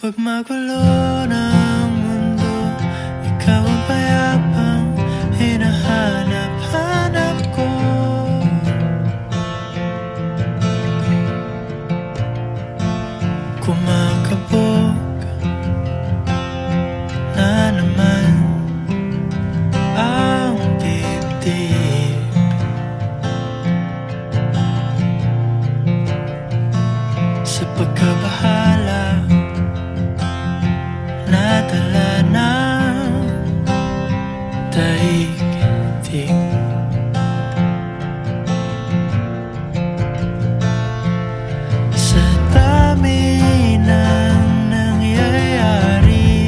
Kapag magulo ng mundo, ikaw ang payapang hinahanap-hanap ko. Kumakabog na naman ang dibdib. Sa pagkabahala nadala ng daigdig. Sa dami ng nangyayari,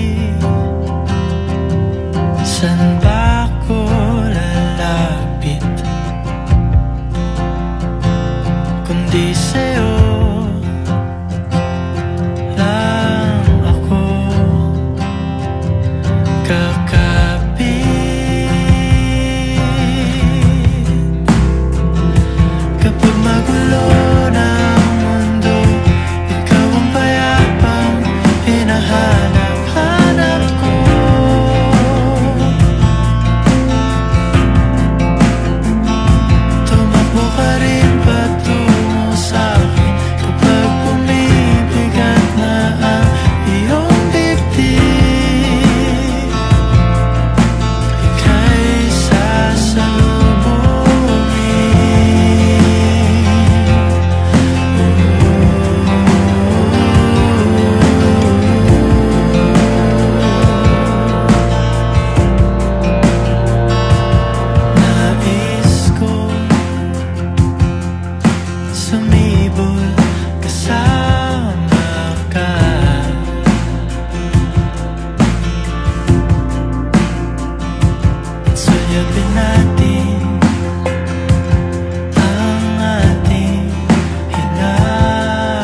saan ba ako lalapit kundi sa'yo lang ako kakapit. Kapag magulo ng mundo, ikaw ang payapang hinahanap-hanap ko. Tumakbo ka rin patungo sa'kin kapag bumibigat na ang iyong dibdib. Ika'y nais kong sumibol kasama ka. At sulyapin natin ang ating hinaharap.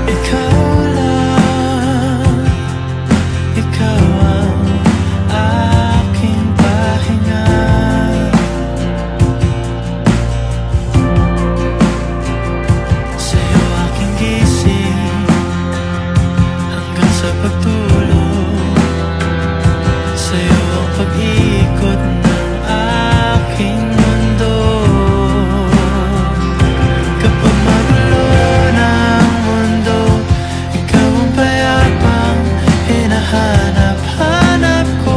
Ikaw lang, ikaw ang aking pahinga. Sa'yo aking gising hanggang sa pagtulog. Sa'yo ang pag-ikot ng aking mundo. Kapag magulo ng mundo, ikaw ang payapang hinahanap-hanap ko.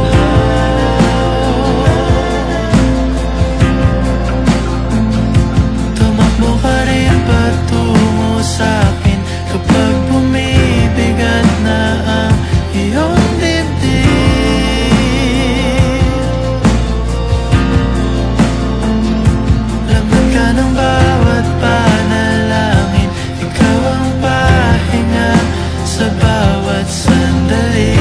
Tumakbo ka rin patungo sa'kin kapag bumibigat na ang iyong dibdib. Laman ka ng bawat panalangin, ikaw ang pahinga sa bawat sandali.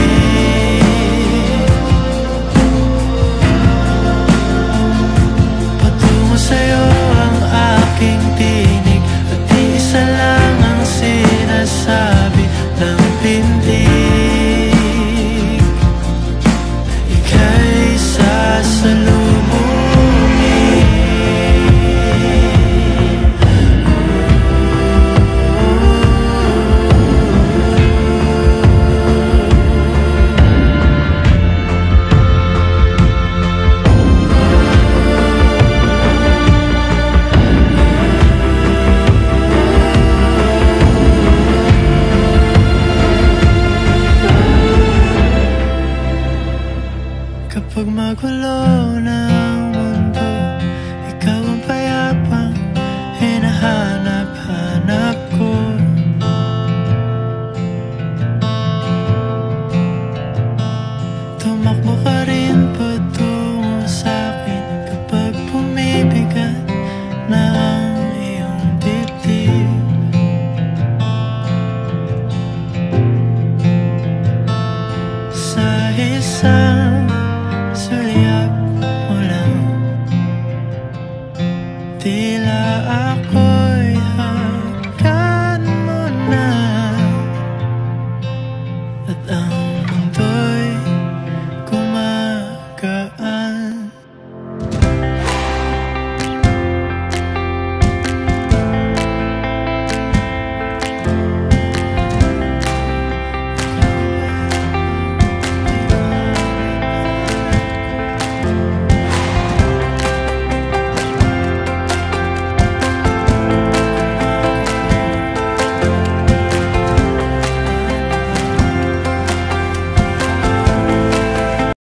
Patungo sa'yo ang aking tinig, at isa lang ang sinasabi ng pindig. Ika'y sasalubungin. Kapag magulo ng mundo, ikaw ang payapang hinahanap-hanap ko. Tumakbo ka